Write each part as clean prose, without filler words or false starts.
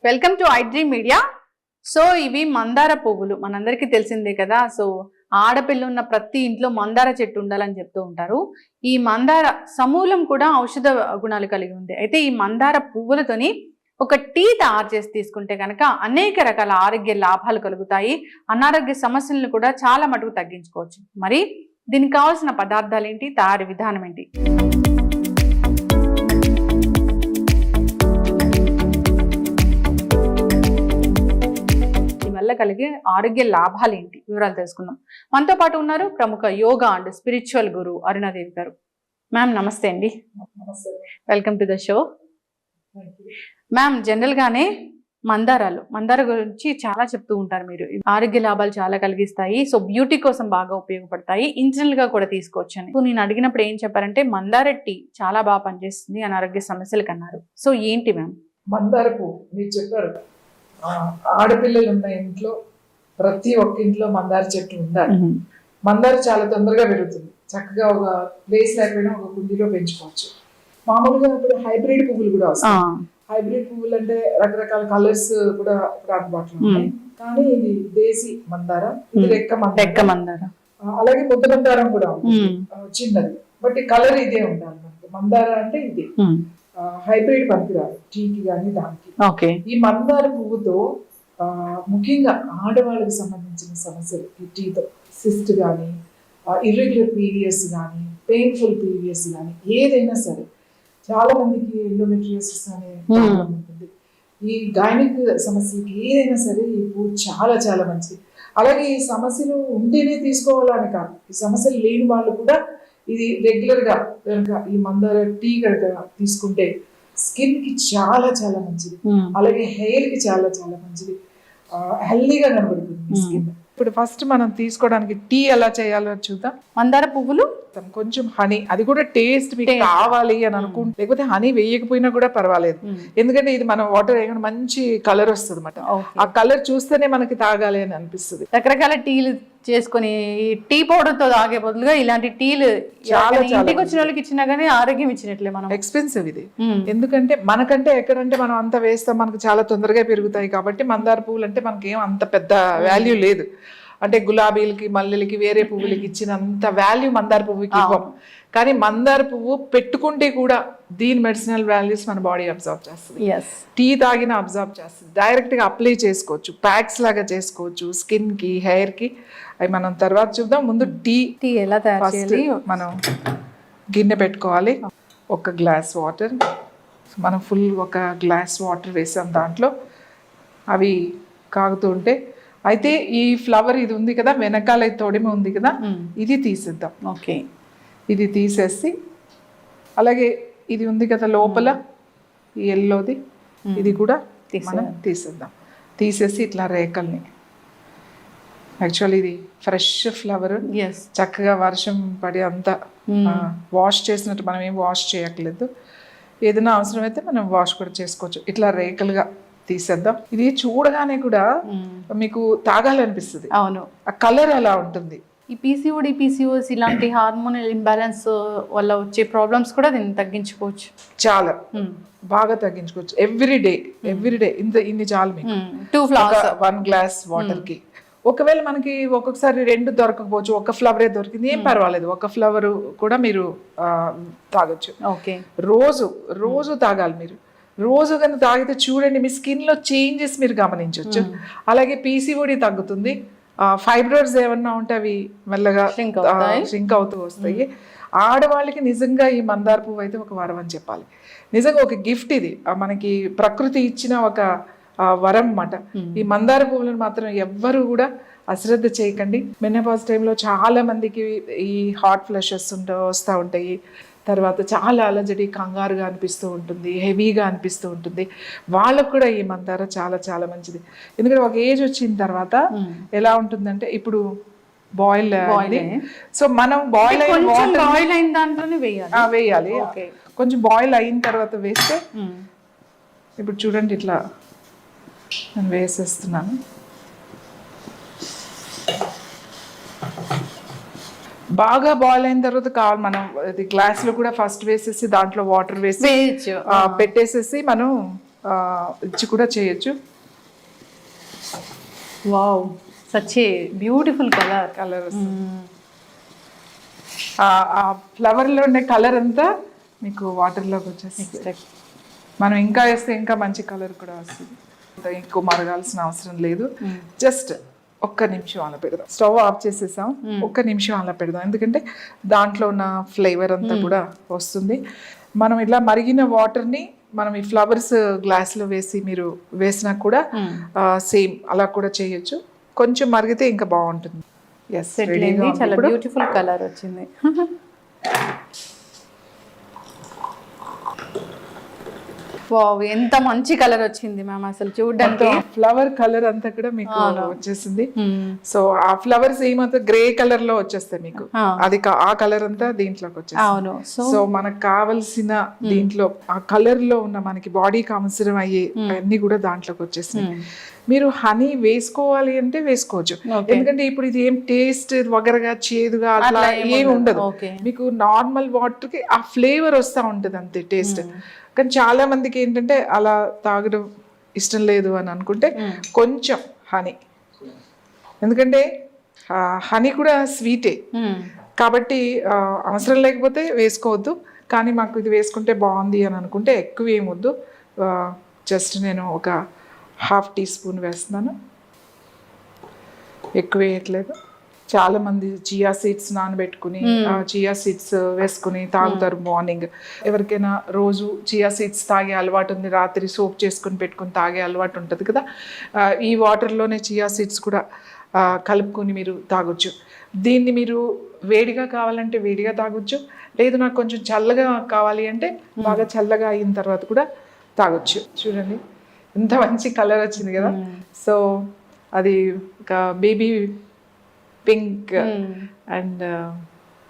Welcome to iDream media. So ఇవి మందార పువ్వులు మనందరికీ తెలిసిందే కదా. సో ఆడపిల్ల ఉన్న ప్రతి ఇంట్లో మందార చెట్టు ఉండాలని చెప్తూ ఉంటారు. ఈ మందార సమూలం కూడా ఔషధ గుణాలు కలిగి ఉంది. అయితే ఈ మందార పువ్వులతోని ఒక టీ తయారు చేసి తీసుకుంటే కనుక అనేక రకాల ఆరోగ్య లాభాలు కలుగుతాయి. అనారోగ్య సమస్యలను కూడా చాలా మటుకు తగ్గించుకోవచ్చు. మరి దీనికి కావాల్సిన పదార్థాలు ఏంటి, తయారీ విధానం ఏంటి? వల్ల కలిగే ఆరోగ్య లాభాలు ఏంటి వివరాలు తెలుసుకుందాం. మనతో పాటు ఉన్నారు ప్రముఖ యోగా అండ్ స్పిరిచువల్ గురు అరుణాదేవి గారు. మ్యామ్ నమస్తే అండి. Welcome to the show. Ma'am, general గానే మందార గురించి చాలా చెప్తూ ఉంటారు మీరు. ఆరోగ్య లాభాలు చాలా కలిగిస్తాయి, సో బ్యూటీ కోసం బాగా ఉపయోగపడతాయి, ఇంటర్నల్ గా కూడా తీసుకోవచ్చు అని. సో నేను అడిగినప్పుడు ఏం చెప్పారంటే మందార టీ చాలా బాగా పనిచేస్తుంది అనారోగ్య సమస్యలకు అన్నారు. సో ఏంటి మ్యామ్? మందార పువ్వు మీరు చెప్పారు, ఆడపిల్లలు ఉన్న ఇంట్లో ప్రతి ఒక్క ఇంట్లో మందార చెట్టు ఉండాలి. మందార చాలా తొందరగా పెరుగుతుంది. చక్కగా ఒక ప్లేస్ లేకపోయినా ఒక కుండీలో పెంచుకోవచ్చు. మామూలుగా ఇప్పుడు హైబ్రిడ్ పువ్వులు కూడా వస్తాయి. హైబ్రిడ్ పువ్వులు అంటే రకరకాల కలర్స్ కూడా ఇప్పుడు అందుబాటులో ఉన్నాయి. కానీ ఇది దేశీ మందార, ఇది రెక్క మందార, అలాగే ముద్ద మందారం కూడా చిన్నది, బట్ ఈ కలర్ ఇదే ఉండాలి. మందార అంటే ఇది హైబ్రిడ్ పనికిరాదు టీకి కానీ దానికి. ఈ మందార పువ్వుతో ముఖ్యంగా ఆడవాళ్ళకి సంబంధించిన సమస్యలు, ఈ టీతో సిస్ట్ కానీ, ఇర్రెగ్యులర్ పీరియడ్స్ కానీ, పెయిన్ఫుల్ పీరియడ్స్ కానీ, ఏదైనా సరే చాలా మందికి ఎండోమెట్రియోసిస్ అనే ప్రాబ్లం ఉంటుంది. ఈ గైనిక్ సమస్యలకి ఏదైనా సరే ఈ పువ్వు చాలా చాలా మంచిది. అలాగే ఈ సమస్యలు ఉంటేనే తీసుకోవాలని కాదు, ఈ సమస్యలు లేని వాళ్ళు కూడా ఇది రెగ్యులర్ గా కనుక ఈ మందార టీ కనుక తీసుకుంటే స్కిన్ కి చాలా చాలా మంచిది. అలాగే హెయిర్ కి చాలా చాలా మంచిది, హెల్దీగా కనబడుతుంది స్కిన్. ఇప్పుడు ఫస్ట్ మనం తీసుకోవడానికి టీ ఎలా చేయాలో చూద్దాం. మందార పువ్వులు, కొంచెం హనీ, అది కూడా టేస్ట్ మీకు కావాలి అని అనుకుంటే, లేకపోతే హనీ వేయకపోయినా కూడా పర్వాలేదు. ఎందుకంటే ఇది మనం వాటర్ వేయకుండా మంచి కలర్ వస్తుంది అన్నమాట. ఆ కలర్ చూస్తేనే మనకి తాగాలి అని అనిపిస్తుంది. రకరకాల టీలు చేసుకుని టీ పౌడర్ తో తాగే బదులుగా ఇలాంటి టీలు చాలా ఇంటికి వచ్చిన వాళ్ళకి ఇచ్చినా గానీ ఆరోగ్యం ఇచ్చినట్లే. మనం ఎక్స్పెన్సివ్ ఇది, ఎందుకంటే మనకంటే ఎక్కడంటే మనం అంత వేస్తాం, మనకు చాలా తొందరగా పెరుగుతాయి కాబట్టి మందార పువ్వులు అంటే మనకేం అంత పెద్ద వాల్యూ లేదు. అంటే గులాబీలకి, మల్లెలకి, వేరే పువ్వులకి ఇచ్చినంత వాల్యూ మందార పువ్వుకి ఇవ్వం. కానీ మందార పువ్వు పెట్టుకుంటే కూడా దీని మెడిసినల్ వాల్యూస్ మన బాడీ అబ్జర్వ్ చేస్తుంది. టీ తాగిన అబ్జర్వ్ చేస్తుంది. డైరెక్ట్ గా అప్లై చేసుకోవచ్చు, ప్యాక్స్ లాగా చేసుకోవచ్చు స్కిన్ కి, హెయిర్ కి. అవి మనం తర్వాత చూద్దాం. ముందు టీ ఎలా తయారు చేయాలి? మనం గిన్నె పెట్టుకోవాలి, ఒక గ్లాస్ వాటర్. మనం ఫుల్ ఒక గ్లాస్ వాటర్ వేసాం, దాంట్లో అవి కాగుతూ ఉంటే, అయితే ఈ ఫ్లవర్ ఇది ఉంది కదా వెనకాల తొడిమ ఉంది కదా, ఇది తీసేద్దాం. ఓకే, ఇది తీసేసి, అలాగే ఇది ఉంది కదా లోపల ఈ ఎల్లోది, ఇది కూడా మనం తీసేద్దాం. తీసేసి ఇట్లా రేకల్ని, యాక్చువల్లీ ఇది ఫ్రెష్ ఫ్లవర్, చక్కగా వర్షం పడి అంతా వాష్ చేసినట్టు మనం ఏం వాష్ చేయట్లేదు. ఏదైనా అవసరమైతే మనం వాష్ కూడా చేసుకోవచ్చు. ఇట్లా రేకలుగా తీసేద్దాం. ఇది చూడగానే కూడా మీకు తాగాలనిపిస్తుంది. అవును, ఆ కలర్ అలా ఉంటుంది. ఈ పీసీఓడి, పీసీఓఎస్ ఇలాంటి హార్మోనల్ ఇంబ్యాలెన్స్ వల్ల వచ్చే ప్రాబ్లమ్స్ కూడా దీన్ని తగ్గించుకోవచ్చు. చాలా బాగా తగ్గించుకోవచ్చు. ఎవ్రీడే ఇన్ని చాలు మీకు. 2 flowers 1 గ్లాస్ వాటర్ కి. ఒకవేళ మనకి ఒక్కొక్కసారి 2 దొరకకపోవచ్చు, ఒక ఫ్లవరే దొరికింది, ఏం పర్వాలేదు, ఒక ఫ్లవర్ కూడా మీరు తాగొచ్చు. ఓకే, రోజు తాగాలి మీరు. రోజు కనుక తాగితే చూడండి మీ స్కిన్ లో చేంజెస్ మీరు గమనించవచ్చు. అలాగే పీసీఓడి తగ్గుతుంది. ఫైబ్రాయిడ్స్ ఏమన్నా ఉంటే అవి మెల్లగా ష్రింక్ అవుతూ వస్తాయి. ఆడవాళ్ళకి నిజంగా ఈ మందార పువ్వు అయితే ఒక వరం అని చెప్పాలి. నిజంగా ఒక గిఫ్ట్ ఇది, మనకి ప్రకృతి ఇచ్చిన ఒక వరం అన్నమాట. ఈ మందార పువ్వులను మాత్రం ఎవ్వరు కూడా అశ్రద్ధ చేయకండి. మెనోపాజ్ టైంలో చాలా మందికి ఈ హాట్ ఫ్లషెస్ వస్తూ ఉంటాయి. తర్వాత చాలా అలజడి, కంగారుగా అనిపిస్తూ ఉంటుంది, హెవీగా అనిపిస్తూ ఉంటుంది. వాళ్ళకు కూడా ఈ మందార చాలా చాలా మంచిది. ఎందుకంటే ఒక ఏజ్ వచ్చిన తర్వాత ఎలా ఉంటుందంటే, ఇప్పుడు బాయిల్ అయింది, సో మనం బాయిల్ అయిన దాంట్లోనే వేయాలి. కొంచెం బాయిల్ అయిన తర్వాత వేస్తే, ఇప్పుడు చూడండి ఇట్లా నేను వేసేస్తున్నాను. బాగా బాయిల్ అయిన తర్వాత కావాలి మనం గ్లాస్ లో కూడా ఫస్ట్ వేసేసి దాంట్లో వాటర్ వేసి పెట్టేసేసి మనం ఇచ్చి కూడా చేయొచ్చు. Wow, such a beautiful colour. Colour ఆ ఫ్లవర్లో ఉండే కలర్ అంతా మీకు వాటర్లోకి వచ్చేస్తుంది. మనం ఇంకా వేస్తే ఇంకా మంచి కలర్ కూడా వస్తుంది. ఎక్కువ మరగాల్సిన అవసరం లేదు. జస్ట్ ఒక్క నిమిషం అలా పెడదాం. స్టవ్ ఆఫ్ చేసేసాం, ఒక్క నిమిషం అలా పెడదాం. ఎందుకంటే దాంట్లో ఉన్న ఫ్లేవర్ అంతా కూడా వస్తుంది. మనం ఇలా మరిగిన వాటర్ని మనం ఈ ఫ్లవర్స్ గ్లాస్లో వేసి మీరు వేసినా కూడా సేమ్ అలా కూడా చేయొచ్చు. కొంచెం మరిగితే ఇంకా బాగుంటుంది. ఎస్, చాలా బ్యూటిఫుల్ కలర్ వచ్చింది. వావ్, ఎంత మంచి కలర్ వచ్చింది మ్యామ్. అసలు చూడడానికి ఫ్లవర్ కలర్ అంతా కూడా మీకు వచ్చేసింది. సో ఆ ఫ్లవర్స్ ఏమంతా గ్రే కలర్ లో వచ్చేస్తాయి మీకు. అది ఆ కలర్ అంతా దీంట్లోకి వచ్చేస్తుంది. సో మనకు కావలసిన దీంట్లో ఆ కలర్ లో ఉన్న మనకి బాడీకి అవసరం అయ్యే అన్ని కూడా దాంట్లోకి వచ్చేసినాయి. మీరు హనీ వేసుకోవాలి అంటే వేసుకోవచ్చు. ఎందుకంటే ఇప్పుడు ఇది ఏం టేస్ట్ వగరగా చేదుగా అట్లా ఏమి ఉండదు. మీకు నార్మల్ వాటర్ కి ఆ ఫ్లేవర్ వస్తూ ఉంటుంది అంతే టేస్ట్. కానీ చాలా మందికి ఏంటంటే అలా తాగడం ఇష్టం లేదు అని అనుకుంటే కొంచెం హనీ, ఎందుకంటే హనీ కూడా స్వీటే కాబట్టి అవసరం లేకపోతే వేసుకోవద్దు. కానీ మాకు ఇది వేసుకుంటే బాగుంది అని అనుకుంటే ఎక్కువ ఏమొద్దు. జస్ట్ నేను ఒక 1/2 టీ స్పూన్ వేస్తున్నాను, ఎక్కువ వేయట్లేదు. చాలా మంది చియా సీడ్స్ నానబెట్టుకుని చియా సీడ్స్ వేసుకుని తాగుతారు మార్నింగ్. ఎవరికైనా రోజు చియా సీడ్స్ తాగే అలవాటు ఉంది, రాత్రి సోప్ చేసుకుని పెట్టుకుని తాగే అలవాటు ఉంటుంది కదా, ఈ వాటర్లోనే చియా సీడ్స్ కూడా కలుపుకొని మీరు తాగొచ్చు. దీన్ని మీరు వేడిగా కావాలంటే వేడిగా తాగొచ్చు, లేదు నాకు కొంచెం చల్లగా కావాలి అంటే బాగా చల్లగా అయిన తర్వాత కూడా తాగొచ్చు. చూడండి ఎంత మంచి కలర్ వచ్చింది కదా. సో అది ఒక బేబీ పింక్ అండ్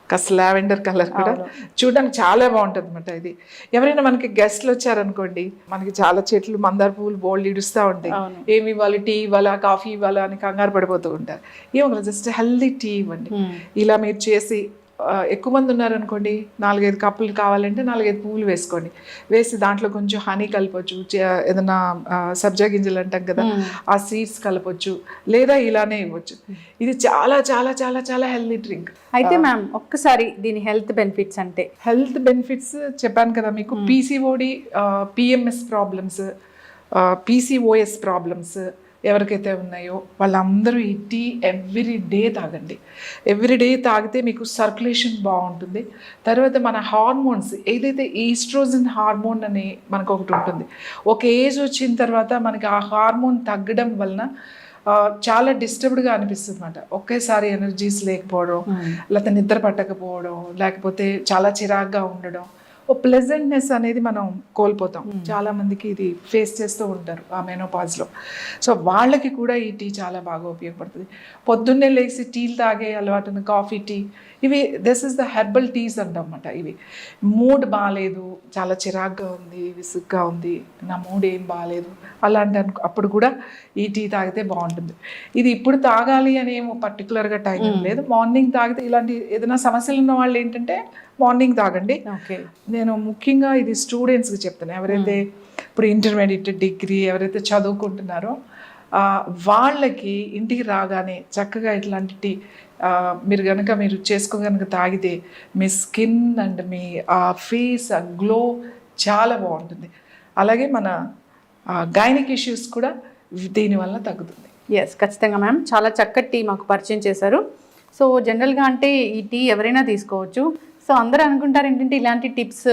కాస్త లావెండర్ కలర్ కూడా చూడడానికి చాలా బాగుంటుంది అన్నమాట. ఇది ఎవరైనా మనకి గెస్ట్లు వచ్చారనుకోండి, మనకి చాలా చెట్లు మందార పువ్వులు బోల్డ్ ఇడుస్తూ ఉంటాయి. ఏమి ఇవ్వాలి, టీ ఇవ్వాలా, కాఫీ ఇవ్వాలా అని కంగారు పడిపోతూ ఉంటారు. ఏమో జస్ట్ హెల్దీ టీ ఇవ్వండి. ఇలా మీరు చేసి ఎక్కువ మంది ఉన్నారనుకోండి, 4-5 కప్పులు కావాలంటే 4-5 పువ్వులు వేసుకోండి. వేసి దాంట్లో కొంచెం హనీ కలపొచ్చు, ఏదైనా సబ్జా గింజలు అంటాం కదా ఆ సీడ్స్ కలపొచ్చు, లేదా ఇలానే ఇవ్వచ్చు. ఇది చాలా చాలా చాలా చాలా హెల్దీ డ్రింక్. అయితే మ్యామ్ ఒక్కసారి దీని హెల్త్ బెనిఫిట్స్ అంటే? హెల్త్ బెనిఫిట్స్ చెప్పాను కదా మీకు. PCOD, PMS problems, PCOS problems ఎవరికైతే ఉన్నాయో వాళ్ళందరూ ఈ టీ ఎవ్రీ డే తాగండి. ఎవ్రీ డే తాగితే మీకు సర్క్యులేషన్ బాగుంటుంది. తర్వాత మన హార్మోన్స్ ఏదైతే ఈస్ట్రోజన్ హార్మోన్ అని మనకు ఒకటి ఉంటుంది, ఒక ఏజ్ వచ్చిన తర్వాత మనకి ఆ హార్మోన్ తగ్గడం వలన చాలా డిస్టర్బ్డ్గా అనిపిస్తుంది అన్నమాట. ఒకేసారి ఎనర్జీస్ లేకపోవడం, లేకపోతే నిద్ర పట్టకపోవడం, లేకపోతే చాలా చిరాగ్గా ఉండడం, ఓ ప్లెజెంట్నెస్ అనేది మనం కోల్పోతాం. చాలా మందికి ఇది ఫేస్ చేస్తూ ఉంటారు ఆ మెనోపాజ్లో. సో వాళ్ళకి కూడా ఈ టీ చాలా బాగా ఉపయోగపడుతుంది. పొద్దున్నే లేచి టీలు తాగే అలవాటు, కాఫీ టీ, ఇవి this is the herbal teas అంటమాట. ఇవి మూడ్ బాగాలేదు, చాలా చిరాగ్గా ఉంది, విసుగ్గా ఉంది, నా మూడ్ ఏం బాగాలేదు అలాంటి అప్పుడు కూడా ఈ టీ తాగితే బాగుంటుంది. ఇది ఇప్పుడు తాగాలి అని ఏమో పర్టికులర్గా టైం లేదు. మార్నింగ్ తాగితే ఇలాంటి ఏదైనా సమస్యలు ఉన్న వాళ్ళు ఏంటంటే మార్నింగ్ తాగండి. నేను ముఖ్యంగా ఇది స్టూడెంట్స్కి చెప్తాను, ఎవరైతే ఇప్పుడు ఇంటర్మీడియట్, డిగ్రీ ఎవరైతే చదువుకుంటున్నారో వాళ్ళకి ఇంటికి రాగానే చక్కగా ఇట్లాంటి టీ మీరు చేసుకోగనుక తాగితే మీ స్కిన్ అండ్ మీ ఫేస్ గ్లో చాలా బాగుంటుంది. అలాగే మన గైనిక్ ఇష్యూస్ కూడా దీనివల్ల తగ్గుతుంది. ఎస్, ఖచ్చితంగా మ్యామ్. చాలా చక్కటి టీ మాకు పరిచయం చేశారు. సో జనరల్గా అంటే ఈ టీ ఎవరైనా తీసుకోవచ్చు. సో అందరూ అనుకుంటారు ఏంటంటే ఇలాంటి టిప్స్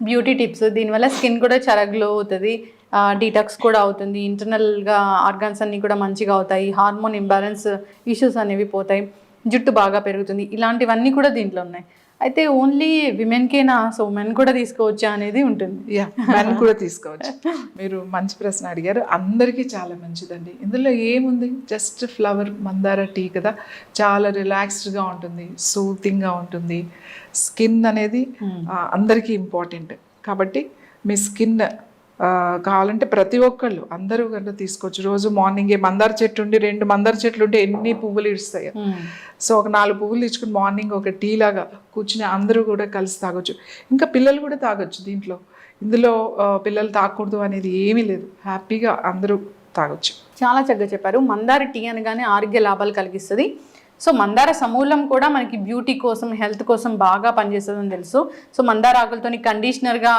బ్యూటీ టిప్స్, దీనివల్ల స్కిన్ కూడా చాలా గ్లో అవుతుంది, డీటాక్స్ కూడా అవుతుంది, ఇంటర్నల్గా ఆర్గాన్స్ అన్నీ కూడా మంచిగా అవుతాయి, హార్మోన్ ఇంబ్యాలెన్స్ ఇష్యూస్ అనేవి పోతాయి, జుట్టు బాగా పెరుగుతుంది, ఇలాంటివన్నీ కూడా దీంట్లో ఉన్నాయి. అయితే ఓన్లీ విమెన్కేనా, సో మెన్ కూడా తీసుకోవచ్చా అనేది ఉంటుంది? మెన్ కూడా తీసుకోవచ్చు. మీరు మంచి ప్రశ్న అడిగారు. అందరికీ చాలా మంచిదండి. ఇందులో ఏముంది, జస్ట్ ఫ్లవర్ మందార టీ కదా, చాలా రిలాక్స్డ్గా ఉంటుంది, సూతింగ్గా ఉంటుంది. స్కిన్ అనేది అందరికీ ఇంపార్టెంట్ కాబట్టి మీ స్కిన్ కావాలంటే ప్రతి ఒక్కళ్ళు అందరూ కనుక తీసుకోవచ్చు. రోజు మార్నింగే మందార చెట్టు ఉండి 2 మందార చెట్లు ఉంటే ఎన్ని పువ్వులు ఇస్తాయి. సో ఒక 4 పువ్వులు ఇచ్చుకుని మార్నింగ్ ఒక టీ లాగా కూర్చుని అందరూ కూడా కలిసి తాగొచ్చు. ఇంకా పిల్లలు కూడా తాగొచ్చు. దీంట్లో ఇందులో పిల్లలు తాగకూడదు అనేది ఏమీ లేదు, హ్యాపీగా అందరూ తాగొచ్చు. చాలా చక్కగా చెప్పారు. మందార టీ అనగానే ఆరోగ్య లాభాలు కలిగిస్తుంది. సో మందార సమూలం కూడా మనకి బ్యూటీ కోసం, హెల్త్ కోసం బాగా పనిచేస్తుందని తెలుసు. సో మందార ఆకులతోని కండిషనర్గా,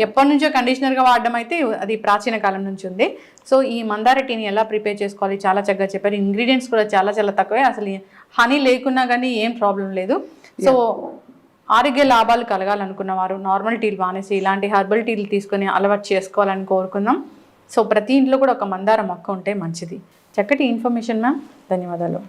ఎప్పటి నుంచో కండిషనర్గా వాడడం అయితే అది ప్రాచీన కాలం నుంచి ఉంది. సో ఈ మందార టీని ఎలా ప్రిపేర్ చేసుకోవాలి చాలా చక్కగా చెప్పారు. ఇంగ్రీడియంట్స్ కూడా చాలా చాలా తక్కువే, అసలు హనీ లేకున్నా కానీ ఏం ప్రాబ్లం లేదు. సో ఆరోగ్య లాభాలు కలగాలనుకున్న వారు నార్మల్ టీలు మానేసి ఇలాంటి హెర్బల్ టీలు తీసుకొని అలవాటు చేసుకోవాలని కోరుకుందాం. సో ప్రతి ఇంట్లో కూడా ఒక మందార మొక్క ఉంటే మంచిది. చక్కటి ఇన్ఫర్మేషన్ మ్యామ్, ధన్యవాదాలు.